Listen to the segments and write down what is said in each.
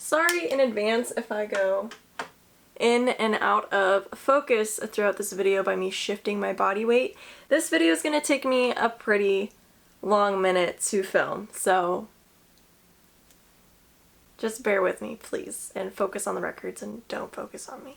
Sorry in advance if I go in and out of focus throughout this video by me shifting my body weight. This video is going to take me a pretty long minute to film, so just bear with me, please, and focus on the records and don't focus on me.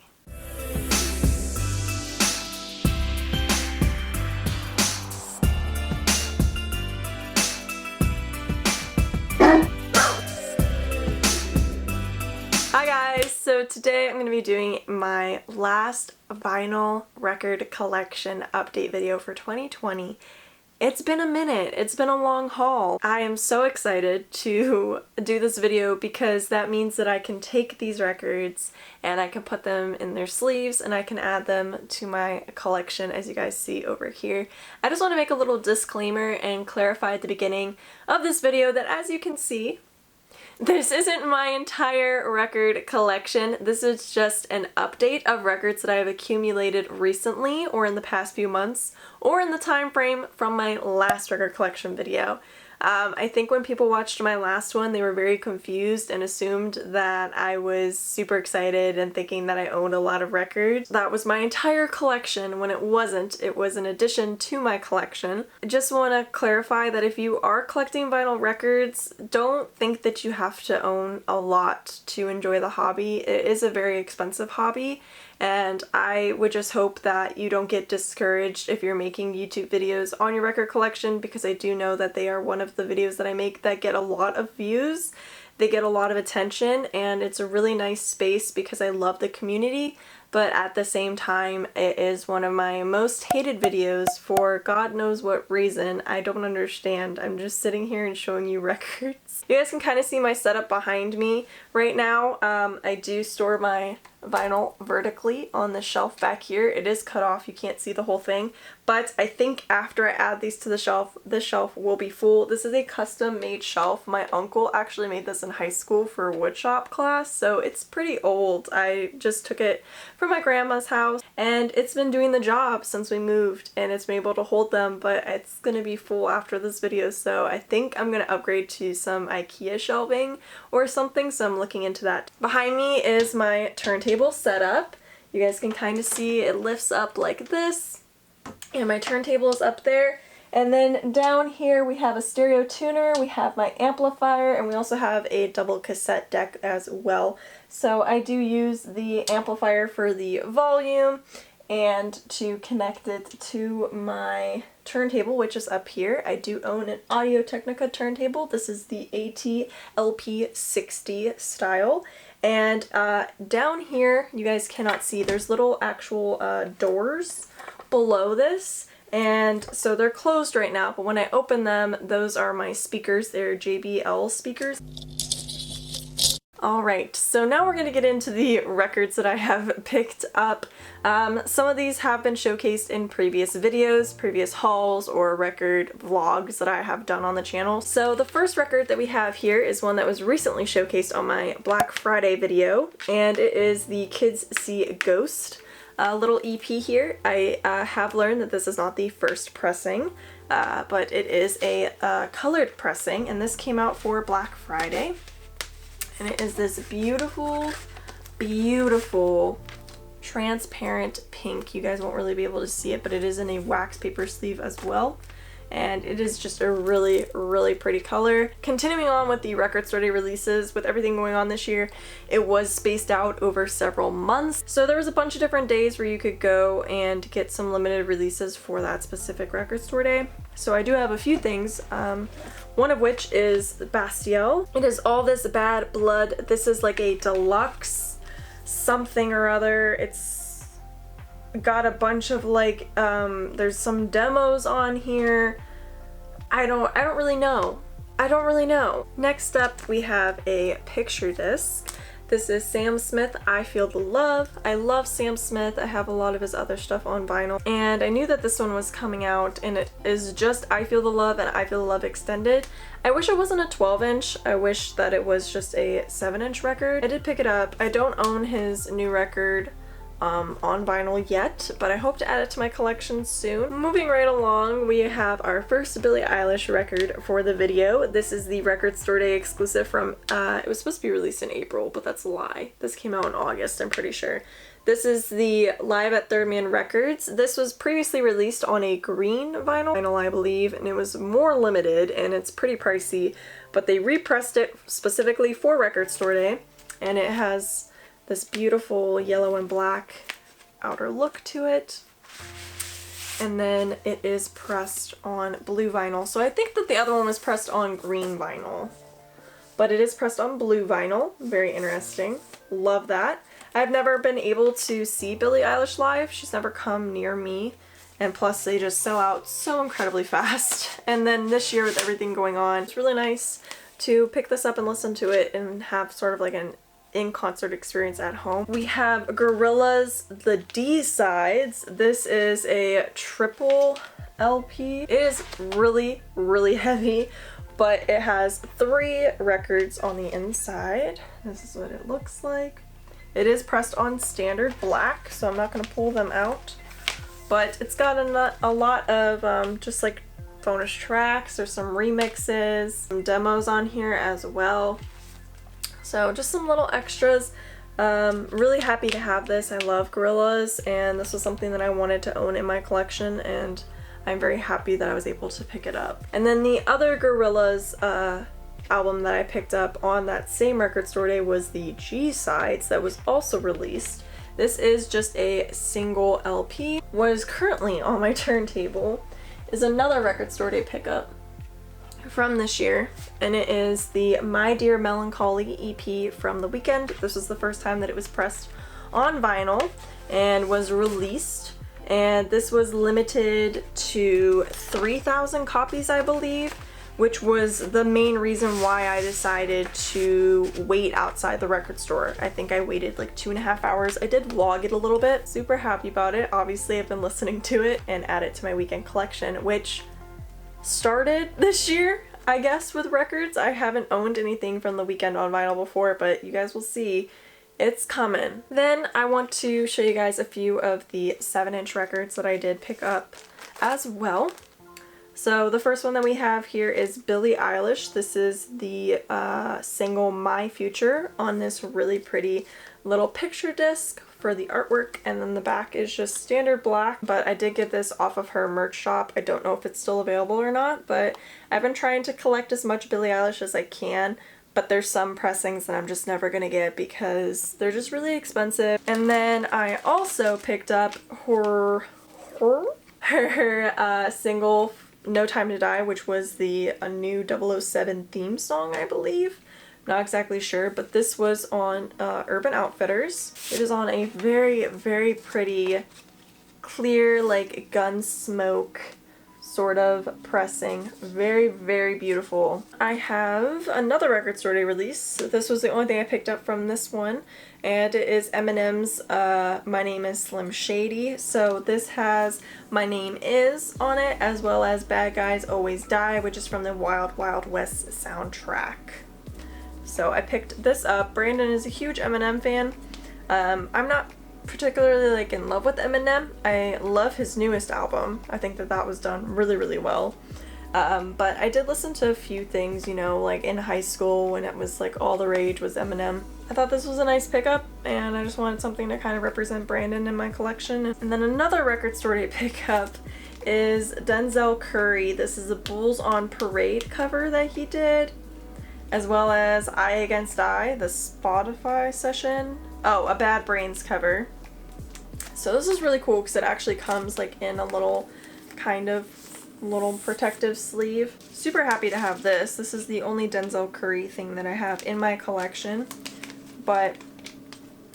Hi guys, so today I'm going to be doing my last vinyl record collection update video for 2020. It's been a minute, it's been a long haul. I am so excited to do this video because that means that I can take these records and I can put them in their sleeves and I can add them to my collection, as you guys see over here. I just want to make a little disclaimer and clarify at the beginning of this video that, as you can see, this isn't my entire record collection. This is just an update of records that I have accumulated recently or in the past few months or in the time frame from my last record collection video. I think when people watched my last one, they were very confused and assumed that I was super excited and thinking that I owned a lot of records. That was my entire collection when it wasn't. It was an addition to my collection. I just want to clarify that if you are collecting vinyl records, don't think that you have to own a lot to enjoy the hobby. It is a very expensive hobby, and I would just hope that you don't get discouraged if you're making YouTube videos on your record collection, because I do know that they are one of the videos that I make that get a lot of views. They get a lot of attention, and it's a really nice space because I love the community, but at the same time it is one of my most hated videos for God knows what reason. I don't understand. I'm just sitting here and showing you records. You guys can kind of see my setup behind me right now. I do store my vinyl vertically on the shelf back here. It is cut off, you can't see the whole thing, but I think after I add these to the shelf will be full. This is a custom made shelf. My uncle actually made this in high school for a woodshop class, so it's pretty old. I just took it from my grandma's house and it's been doing the job since we moved and it's been able to hold them, but it's gonna be full after this video, so I think I'm gonna upgrade to some IKEA shelving or something, so I'm looking into that. Behind me is my turntable setup. You guys can kind of see it lifts up like this, and my turntable is up there. And then down here we have a stereo tuner, we have my amplifier, and we also have a double cassette deck as well. So I do use the amplifier for the volume and to connect it to my turntable, which is up here. I do own an Audio-Technica turntable. This is the AT-LP60 style. And down here, you guys cannot see, there's little actual doors below this, and so they're closed right now, but when I open them, those are my speakers. They're JBL speakers. Alright, so now we're going to get into the records that I have picked up. Some of these have been showcased in previous videos, previous hauls, or record vlogs that I have done on the channel. So the first record that we have here is one that was recently showcased on my Black Friday video, and it is the Kids See Ghost little EP here. I have learned that this is not the first pressing, but it is a colored pressing, and this came out for Black Friday. And it is this beautiful, beautiful transparent pink. You guys won't really be able to see it, but it is in a wax paper sleeve as well. And it is just a really, really pretty color. Continuing on with the record store day releases, with everything going on this year, it was spaced out over several months. So there was a bunch of different days where you could go and get some limited releases for that specific record store day. So I do have a few things. One of which is Bastiel. It is All This Bad Blood. This is like a deluxe something or other. It's got a bunch of like, there's some demos on here. I don't really know. Next up we have a picture disc. This is Sam Smith, I Feel the Love. I love Sam Smith. I have a lot of his other stuff on vinyl. And I knew that this one was coming out, and it is just I Feel the Love and I Feel the Love Extended. I wish it wasn't a 12-inch. I wish that it was just a 7-inch record. I did pick it up. I don't own his new record, on vinyl yet, but I hope to add it to my collection soon. Moving right along, we have our first Billie Eilish record for the video. This is the Record Store Day exclusive from, it was supposed to be released in April, but that's a lie. This came out in August, I'm pretty sure. This is the Live at Third Man Records. This was previously released on a green vinyl, I believe, and it was more limited and it's pretty pricey, but they repressed it specifically for Record Store Day, and it has this beautiful yellow and black outer look to it. And then it is pressed on blue vinyl. So I think that the other one was pressed on green vinyl, but it is pressed on blue vinyl. Very interesting. Love that. I've never been able to see Billie Eilish live. She's never come near me. And plus they just sell out so incredibly fast. And then this year with everything going on, it's really nice to pick this up and listen to it and have sort of like an in-concert experience at home. We have Gorillaz, the D-Sides. This is a triple LP. It is really, really heavy, but it has 3 records on the inside. This is what it looks like. It is pressed on standard black, so I'm not going to pull them out, but it's got a lot of just like bonus tracks. There's some remixes, some demos on here as well. So just some little extras. Really happy to have this. I love Gorillaz, and this was something that I wanted to own in my collection, and I'm very happy that I was able to pick it up. And then the other Gorillaz album that I picked up on that same Record Store Day was the G-Sides that was also released. This is just a single LP. What is currently on my turntable is another Record Store Day pickup from this year, and it is the My Dear Melancholy EP from The Weeknd. This was the first time that it was pressed on vinyl and was released, and this was limited to 3,000 copies, I believe, which was the main reason why I decided to wait outside the record store. I think I waited like 2.5 hours. I did vlog it a little bit. Super happy about it. Obviously, I've been listening to it and add it to my weekend collection, which started this year, I guess, with records. I haven't owned anything from The Weeknd on vinyl before, but you guys will see it's coming. Then I want to show you guys a few of the 7-inch records that I did pick up as well. So the first one that we have here is Billie Eilish. This is the single My Future on this really pretty little picture disc for the artwork, and then the back is just standard black, but I did get this off of her merch shop. I don't know if it's still available or not, but I've been trying to collect as much Billie Eilish as I can, but there's some pressings that I'm just never gonna get because they're just really expensive. And then I also picked up her single No Time to Die, which was the new 007 theme song, I believe. Not exactly sure, but this was on Urban Outfitters. It is on a very, very pretty, clear, like gun smoke sort of pressing. Very, very beautiful. I have another Record Store Day release. This was the only thing I picked up from this one, and it is Eminem's My Name is Slim Shady. So this has My Name Is on it, as well as Bad Guys Always Die, which is from the Wild Wild West soundtrack. So I picked this up. Brandon is a huge Eminem fan. I'm not particularly like in love with Eminem. I love his newest album. I think that that was done really, really well. But I did listen to a few things, you know, like in high school when it was like all the rage was Eminem. I thought this was a nice pickup, and I just wanted something to kind of represent Brandon in my collection. And then another Record Store Day pickup is Denzel Curry. This is a Bulls on Parade cover that he did, as well as Eye Against Eye, the Spotify session. Oh, a Bad Brains cover. So this is really cool because it actually comes like in a little kind of little protective sleeve. Super happy to have this. This is the only Denzel Curry thing that I have in my collection, but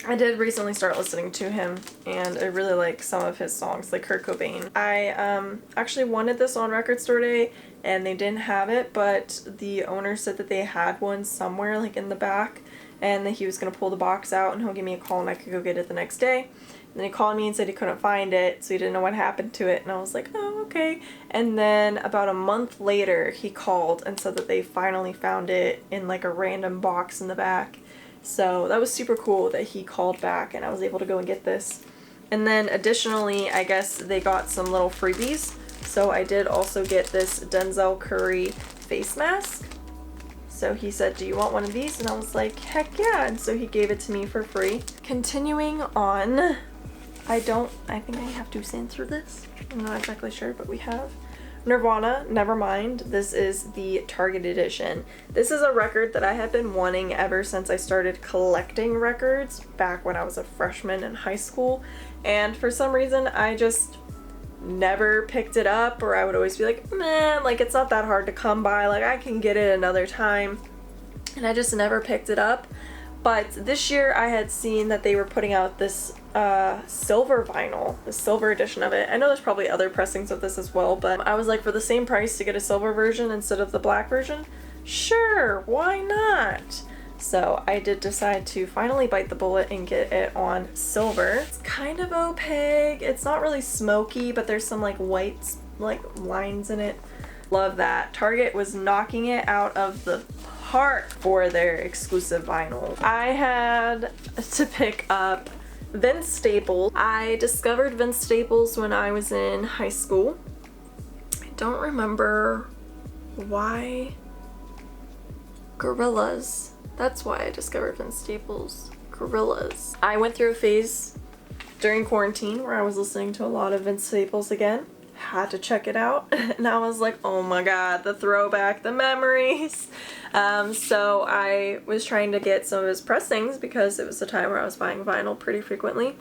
I did recently start listening to him, and I really like some of his songs, like Kurt Cobain. I actually wanted this on Record Store Day, and they didn't have it, but the owner said that they had one somewhere, like in the back, and that he was going to pull the box out, and he'll give me a call, and I could go get it the next day. And then he called me and said he couldn't find it, so he didn't know what happened to it, and I was like, oh, okay. And then about a month later, he called and said that they finally found it in like a random box in the back. So that was super cool that he called back and I was able to go and get this. And then additionally, I guess they got some little freebies. So I did also get this Denzel Curry face mask. So he said, do you want one of these? And I was like, heck yeah. And so he gave it to me for free. Continuing on, I think I have to censor this. I'm not exactly sure, but we have Nirvana, Nevermind. This is the Target edition. This is a record that I have been wanting ever since I started collecting records back when I was a freshman in high school. And for some reason, I just never picked it up, or I would always be like, man, like it's not that hard to come by, like I can get it another time. And I just never picked it up. But this year I had seen that they were putting out this silver vinyl, the silver edition of it. I know there's probably other pressings of this as well, but I was like, for the same price to get a silver version instead of the black version, sure, why not? So I did decide to finally bite the bullet and get it on silver. It's kind of opaque. It's not really smoky, but there's some like white like lines in it. Love that. Target was knocking it out of the park for their exclusive vinyl. I had to pick up Vince Staples. I discovered Vince Staples when I was in high school. I don't remember why. Gorillaz. That's why I discovered Vince Staples. Gorillaz. I went through a phase during quarantine where I was listening to a lot of Vince Staples again. Had to check it out. And I was like, oh my god, the throwback, the memories. So I was trying to get some of his pressings because it was a time where I was buying vinyl pretty frequently.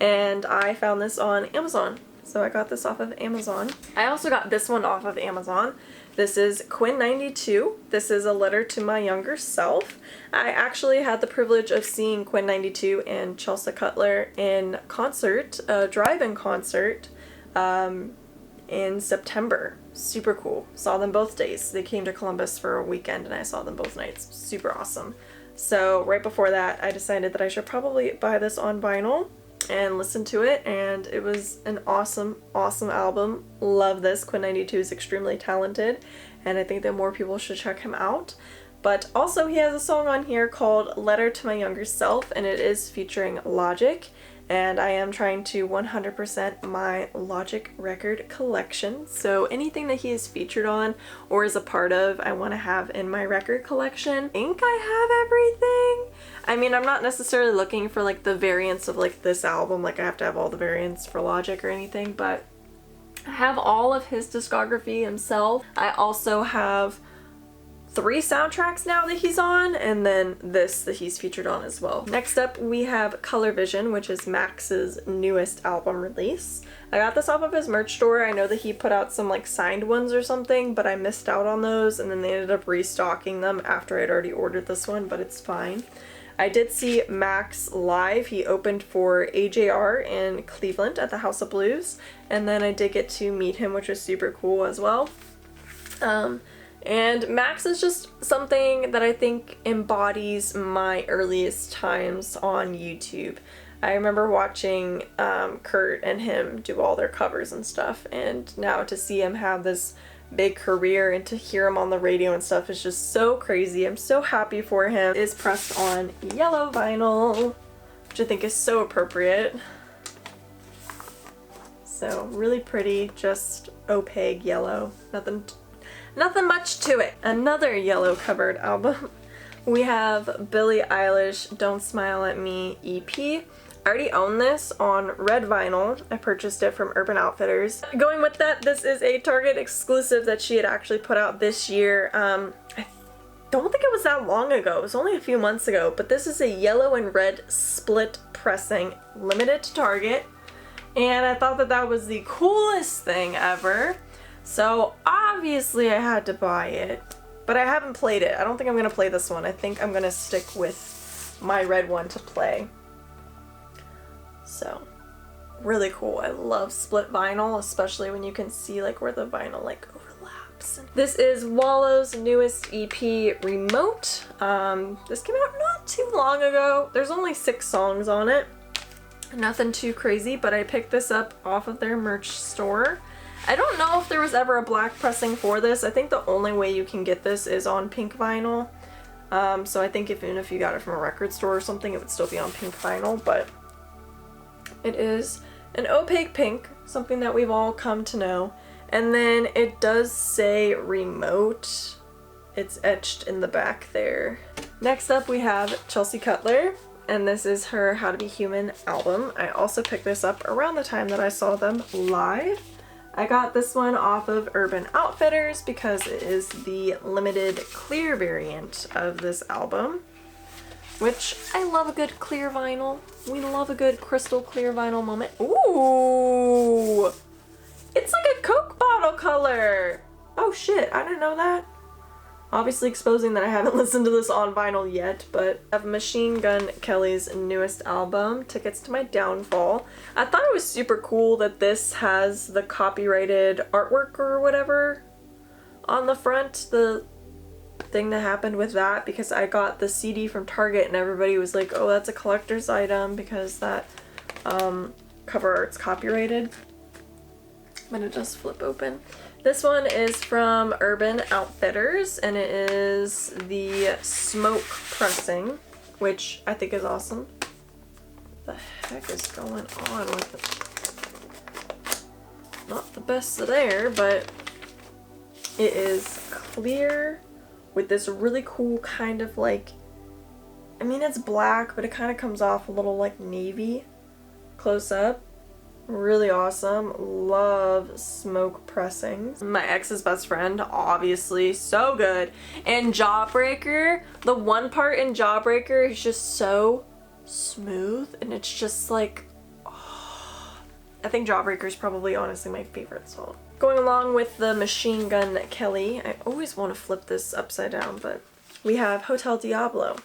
And I found this on Amazon. So I got this off of Amazon. I also got this one off of Amazon. This is Quinn 92. This is a letter to my younger self. I actually had the privilege of seeing Quinn 92 and Chelsea Cutler in concert, a drive-in concert, in September. Super cool. Saw them both days. They came to Columbus for a weekend and I saw them both nights. Super awesome. So right before that, I decided that I should probably buy this on vinyl and listen to it, and it was an awesome album. Love this. Quinn 92 is extremely talented and I think that more people should check him out. But also he has a song on here called Letter to My Younger Self, and it is featuring Logic, and I am trying to 100% my Logic record collection. So anything that he is featured on or is a part of, I want to have in my record collection. I think I have everything. I mean, I'm not necessarily looking for like the variants of like this album, like I have to have all the variants for Logic or anything, but I have all of his discography himself. I also have 3 soundtracks now that he's on, and then this that he's featured on as well. Next up we have Color Vision, which is Max's newest album release. I got this off of his merch store. I know that he put out some like signed ones or something, but I missed out on those, and then they ended up restocking them after I'd already ordered this one, but it's fine. I did see Max live. He opened for AJR in Cleveland at the House of Blues, and then I did get to meet him, which was super cool as well. And Max is just something that I think embodies my earliest times on YouTube. I remember watching Kurt and him do all their covers and stuff, and now to see him have this big career and to hear him on the radio and stuff is just so crazy. I'm so happy for him. It is pressed on yellow vinyl, which I think is so appropriate. So really pretty, just opaque yellow. Nothing much to it. Another yellow covered album. We have Billie Eilish, Don't Smile at Me EP. I already own this on red vinyl. I purchased it from Urban Outfitters. Going with that, this is a Target exclusive that she had actually put out this year. I don't think it was that long ago. It was only a few months ago, but this is a yellow and red split pressing, limited to Target. And I thought that that was the coolest thing ever. So obviously I had to buy it, but I haven't played it. I don't think I'm going to play this one. I think I'm going to stick with my red one to play. So really cool. I love split vinyl, especially when you can see like where the vinyl like overlaps. This is Wallow's newest EP, Remote. This came out not too long ago. There's only 6 songs on it. Nothing too crazy, but I picked this up off of their merch store. I don't know if there was ever a black pressing for this. I think the only way you can get this is on pink vinyl. So I think even if you got it from a record store or something, it would still be on pink vinyl, but it is an opaque pink, something that we've all come to know. And then it does say remote. It's etched in the back there. Next up we have Chelsea Cutler, and this is her How to Be Human album. I also picked this up around the time that I saw them live. I got this one off of Urban Outfitters because it is the limited clear variant of this album, which I love a good clear vinyl. We love a good crystal clear vinyl moment. Ooh! It's like a Coke bottle color! Oh shit, I didn't know that. Obviously exposing that I haven't listened to this on vinyl yet, but I have Machine Gun Kelly's newest album, Tickets to My Downfall. I thought it was super cool that this has the copyrighted artwork or whatever on the front, the thing that happened with that, because I got the CD from Target and everybody was like, oh, that's a collector's item because that cover art's copyrighted. But it does flip open. This one is from Urban Outfitters, and it is the smoke pressing, which I think is awesome. What the heck is going on with it? Not the best there, but it is clear with this really cool kind of like, I mean it's black, but it kind of comes off a little like navy close up. Really awesome. Love smoke pressings. My ex's best friend, obviously, so good. And Jawbreaker, the one part in Jawbreaker is just so smooth, and it's just like, oh, I think Jawbreaker is probably honestly my favorite song. Going along with the Machine Gun Kelly, I always want to flip this upside down, but we have Hotel Diablo.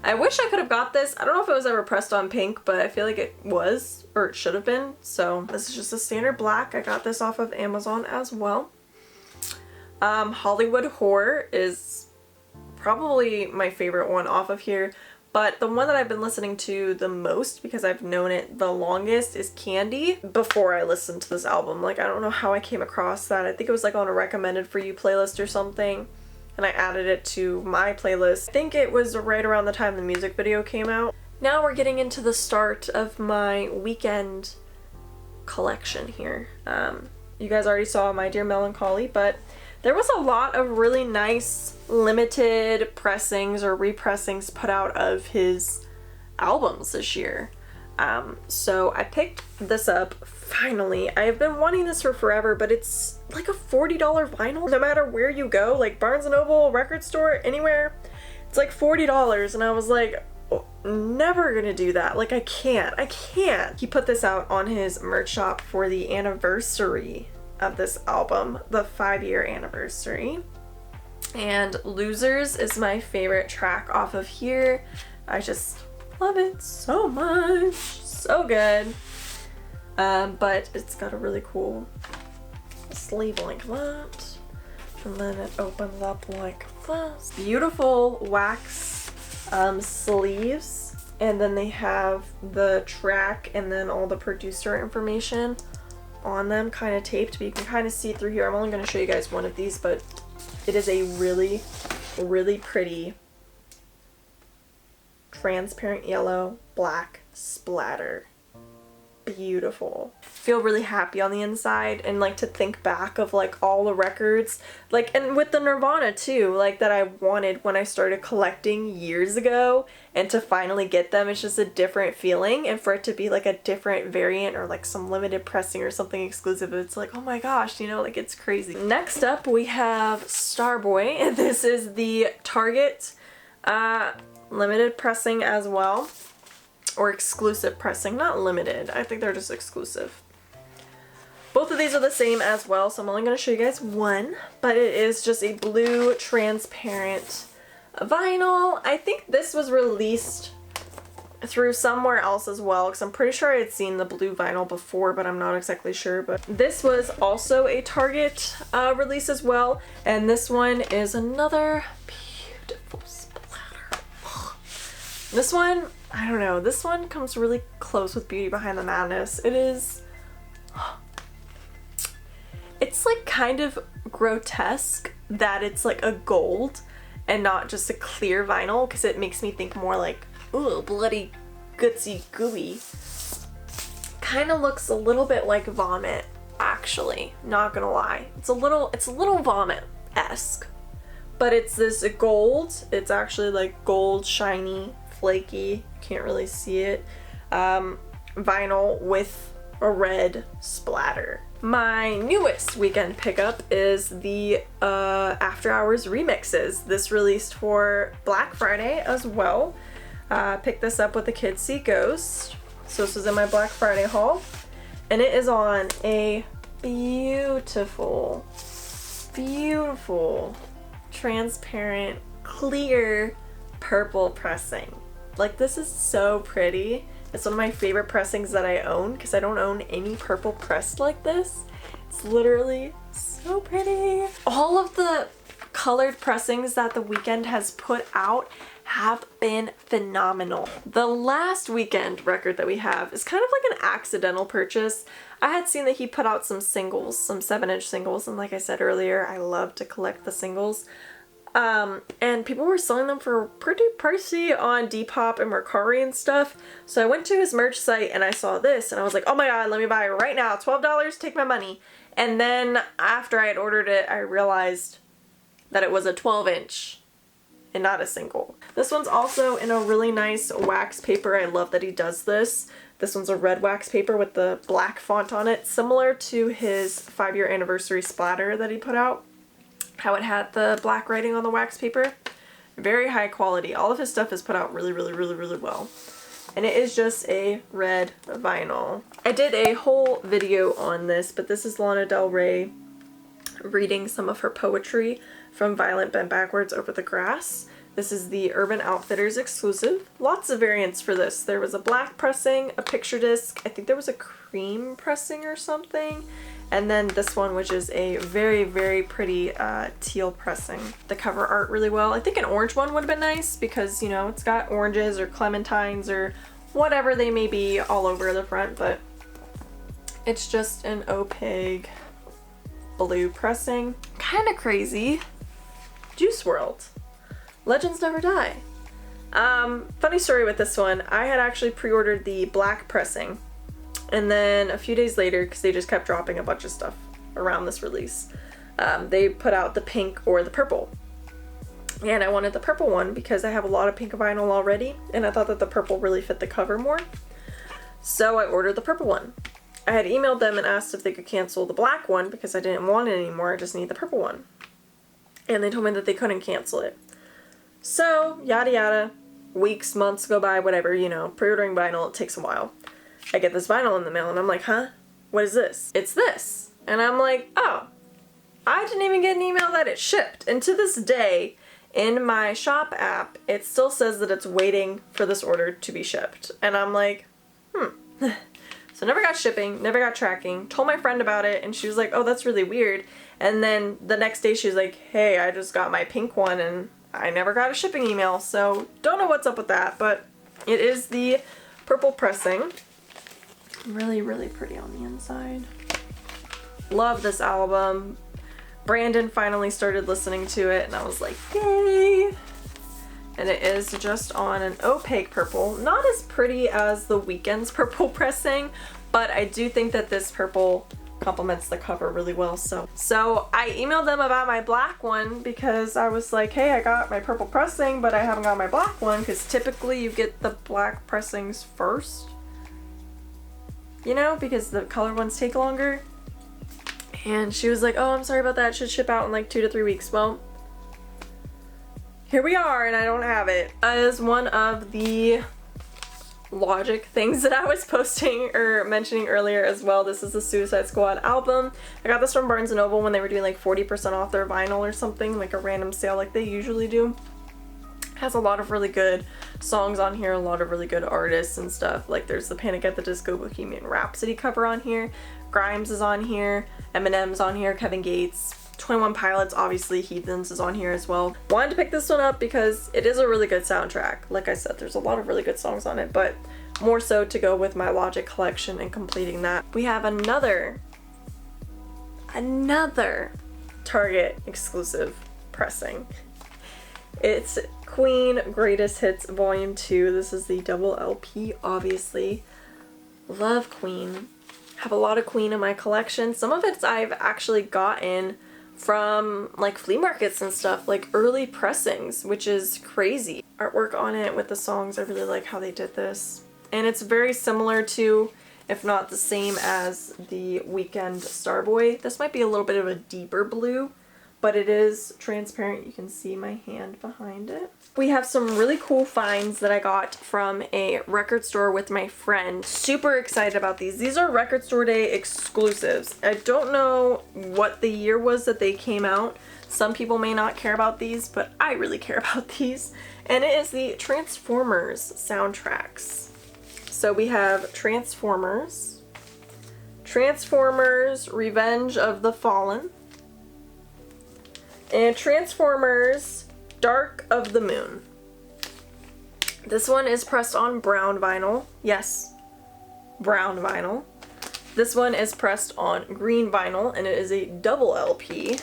I wish I could have got this. I don't know if it was ever pressed on pink, but I feel like it was, or it should have been. So this is just a standard black. I got this off of Amazon as well. Hollywood Horror is probably my favorite one off of here, but the one that I've been listening to the most because I've known it the longest is Candy before I listened to this album. Like, I don't know how I came across that. I think it was like on a recommended for you playlist or something, and I added it to my playlist. I think it was right around the time the music video came out. Now we're getting into the start of my weekend collection here. You guys already saw My Dear Melancholy, but there was a lot of really nice limited pressings or repressings put out of his albums this year. So I picked this up finally. I have been wanting this for forever, but it's like a $40 vinyl. No matter where you go, like Barnes & Noble, record store, anywhere, it's like $40. And I was like, oh, never gonna do that. Like, I can't. He put this out on his merch shop for the anniversary of this album, the 5-year anniversary. And Losers is my favorite track off of here. I just love it so much. So good. But it's got a really cool sleeve like that. And then it opens up like this. Beautiful wax sleeves. And then they have the track and then all the producer information on them kind of taped, but you can kind of see through here. I'm only going to show you guys one of these, but it is a really, really pretty transparent yellow black splatter. Beautiful. Feel really happy on the inside, and like to think back of like all the records, like, and with the Nirvana too, like that I wanted when I started collecting years ago, and to finally get them, it's just a different feeling. And for it to be like a different variant or like some limited pressing or something exclusive, it's like, oh my gosh, you know, like it's crazy. Next up we have Starboy, and this is the Target limited pressing as well. Or exclusive pressing, not limited. I think they're just exclusive. Both of these are the same as well, so I'm only going to show you guys one, but it is just a blue transparent vinyl. I think this was released through somewhere else as well, because I'm pretty sure I had seen the blue vinyl before, but I'm not exactly sure. But this was also a Target release as well, and this one is another beautiful splatter. This one, I don't know, this one comes really close with Beauty Behind the Madness. It is, it's like kind of grotesque that it's like a gold and not just a clear vinyl, because it makes me think more like, ooh, bloody gutsy gooey kind of looks a little bit like vomit, actually, not gonna lie. It's a little vomit-esque, but it's this gold. It's actually like gold, shiny, flaky, can't really see it, vinyl with a red splatter. My newest weekend pickup is the After Hours Remixes. This released for Black Friday as well. Picked this up with the Kids See Ghost. So this was in my Black Friday haul. And it is on a beautiful, beautiful, transparent, clear purple pressing. Like, this is so pretty. It's one of my favorite pressings that I own because I don't own any purple pressed like this. It's literally so pretty. All of the colored pressings that The Weeknd has put out have been phenomenal. The last Weeknd record that we have is kind of like an accidental purchase. I had seen that he put out some singles, some 7-inch singles, and like I said earlier, I love to collect the singles. And people were selling them for pretty pricey on Depop and Mercari and stuff. So I went to his merch site and I saw this and I was like, oh my god, let me buy it right now. $12, take my money. And then after I had ordered it, I realized that it was a 12-inch and not a single. This one's also in a really nice wax paper. I love that he does this. This one's a red wax paper with the black font on it, similar to his 5-year anniversary splatter that he put out. How it had the black writing on the wax paper. Very high quality. All of his stuff is put out really, really, really, really well. And it is just a red vinyl. I did a whole video on this, but this is Lana Del Rey reading some of her poetry from Violent Bent Backwards Over the Grass. This is the Urban Outfitters exclusive. Lots of variants for this. There was a black pressing, a picture disc, I think there was a cream pressing or something, and then this one, which is a very, very pretty teal pressing. The cover art really well. I think an orange one would have been nice because, you know, it's got oranges or clementines or whatever they may be all over the front, but it's just an opaque blue pressing. Kind of crazy. Juice WRLD. Legends Never Die. Funny story with this one. I had actually pre-ordered the black pressing, and then a few days later, because they just kept dropping a bunch of stuff around this release, they put out the pink or the purple. And I wanted the purple one because I have a lot of pink vinyl already, and I thought that the purple really fit the cover more. So I ordered the purple one. I had emailed them and asked if they could cancel the black one because I didn't want it anymore, I just need the purple one. And they told me that they couldn't cancel it. So, yada yada, weeks, months go by, whatever, you know, pre-ordering vinyl, it takes a while. I get this vinyl in the mail and I'm like, huh? What is this? It's this. And I'm like, oh, I didn't even get an email that it shipped. And to this day, in my shop app, it still says that it's waiting for this order to be shipped. And I'm like, So never got shipping, never got tracking, told my friend about it, and she was like, oh, that's really weird. And then the next day she was like, hey, I just got my pink one and I never got a shipping email, so don't know what's up with that, but it is the purple pressing. Really, really pretty on the inside. Love this album. Brandon finally started listening to it and I was like, yay! And it is just on an opaque purple. Not as pretty as The Weeknd's purple pressing, but I do think that this purple complements the cover really well. So I emailed them about my black one because I was like, hey, I got my purple pressing, but I haven't got my black one, because typically you get the black pressings first, you know, because the color ones take longer. And she was like, oh, I'm sorry about that, it should ship out in like 2 to 3 weeks. Well, here we are and I don't have it. As one of the Logic things that I was posting or mentioning earlier as well, this is the Suicide Squad album. I got this from Barnes & Noble when they were doing like 40% off their vinyl or something, like a random sale like they usually do. Has a lot of really good songs on here, a lot of really good artists and stuff. Like there's the Panic at the Disco Bohemian Rhapsody cover on here, Grimes is on here, Eminem's on here, Kevin Gates, 21 Pilots, obviously Heathens is on here as well. Wanted to pick this one up because it is a really good soundtrack. Like I said, there's a lot of really good songs on it, but more so to go with my Logic collection and completing that. We have another Target exclusive pressing. It's Queen Greatest Hits Volume 2. This is the double LP, obviously. Love Queen. Have a lot of Queen in my collection. Some of it I've actually gotten from like flea markets and stuff, like early pressings, which is crazy. Artwork on it with the songs, I really like how they did this. And it's very similar to, if not the same as, the Weekend Starboy. This might be a little bit of a deeper blue, but it is transparent. You can see my hand behind it. We have some really cool finds that I got from a record store with my friend. Super excited about these. These are Record Store Day exclusives. I don't know what the year was that they came out. Some people may not care about these, but I really care about these. And it is the Transformers soundtracks. So we have Transformers, Transformers Revenge of the Fallen, and Transformers Dark of the Moon. This one is pressed on brown vinyl. Yes, brown vinyl. This one is pressed on green vinyl, and it is a double LP.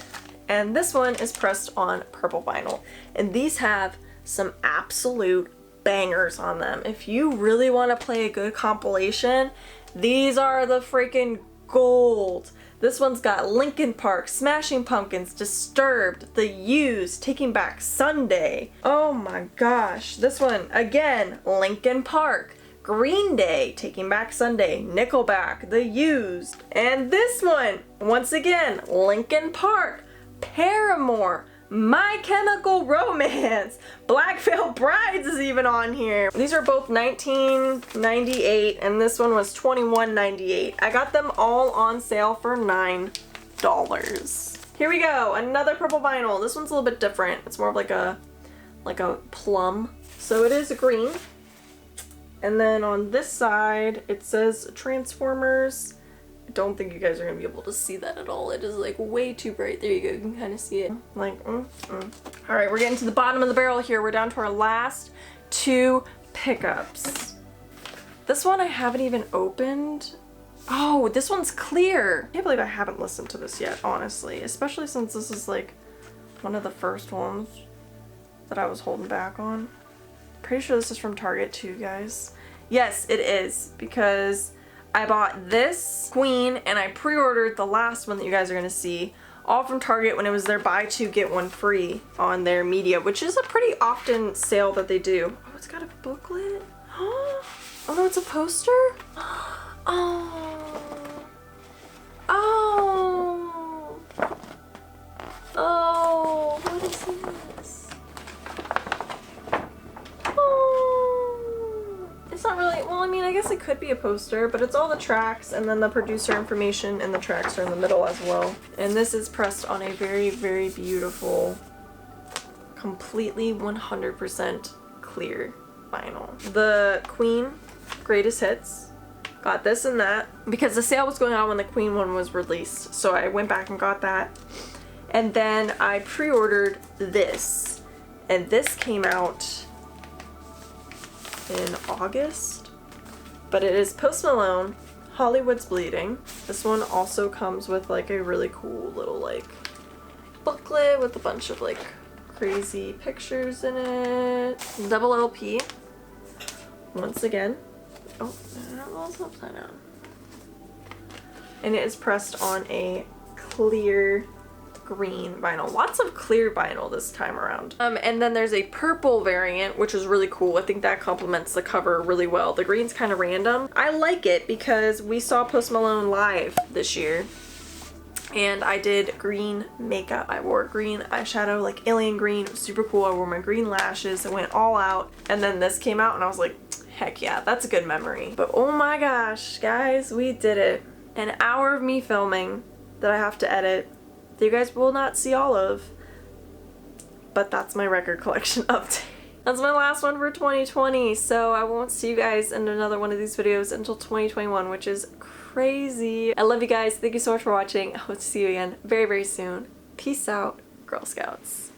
And this one is pressed on purple vinyl. And these have some absolute bangers on them. If you really want to play a good compilation, these are the freaking gold. This one's got Linkin Park, Smashing Pumpkins, Disturbed, The Used, Taking Back Sunday. Oh my gosh. This one, again, Linkin Park, Green Day, Taking Back Sunday, Nickelback, The Used. And this one, once again, Linkin Park, Paramore, My Chemical Romance, Black Veil Brides is even on here. These are both $19.98 and this one was $21.98. I got them all on sale for $9. Here we go, another purple vinyl. This one's a little bit different. It's more of like a plum. So it is green. And then on this side it says Transformers. I don't think you guys are going to be able to see that at all. It is like way too bright. There you go. You can kind of see it. Like, Alright, we're getting to the bottom of the barrel here. We're down to our last two pickups. This one I haven't even opened. Oh, this one's clear. I can't believe I haven't listened to this yet, honestly. Especially since this is like one of the first ones that I was holding back on. Pretty sure this is from Target too, guys. Yes, it is, because I bought this Queen and I pre-ordered the last one that you guys are going to see, all from Target when it was their buy two get one free on their media, which is a pretty often sale that they do. Oh, it's got a booklet. Oh no, it's a poster? Oh. Oh. Oh, what is this? Oh. It's not really, well, I mean, I guess it could be a poster, but it's all the tracks and then the producer information and the tracks are in the middle as well. And this is pressed on a very, very beautiful, completely 100% clear vinyl. The Queen Greatest Hits. Got this and that because the sale was going on when the Queen one was released. So I went back and got that. And then I pre-ordered this. And this came out in August, but it is Post Malone, Hollywood's Bleeding. This one also comes with like a really cool little like booklet with a bunch of like crazy pictures in it. Double LP. Once again. Oh, that was upside down. And it is pressed on a clear green vinyl. Lots of clear vinyl this time around. And then there's a purple variant, which is really cool. I think that complements the cover really well. The green's kind of random. I like it because we saw Post Malone live this year. And I did green makeup. I wore green eyeshadow, like alien green. It was super cool. I wore my green lashes. I went all out. And then this came out and I was like, heck yeah, that's a good memory. But oh my gosh, guys, we did it. An hour of me filming that I have to edit that you guys will not see all of, but that's my record collection update. That's my last one for 2020, so I won't see you guys in another one of these videos until 2021, which is crazy. I love you guys. Thank you so much for watching. I hope to see you again very, very soon. Peace out, Girl Scouts.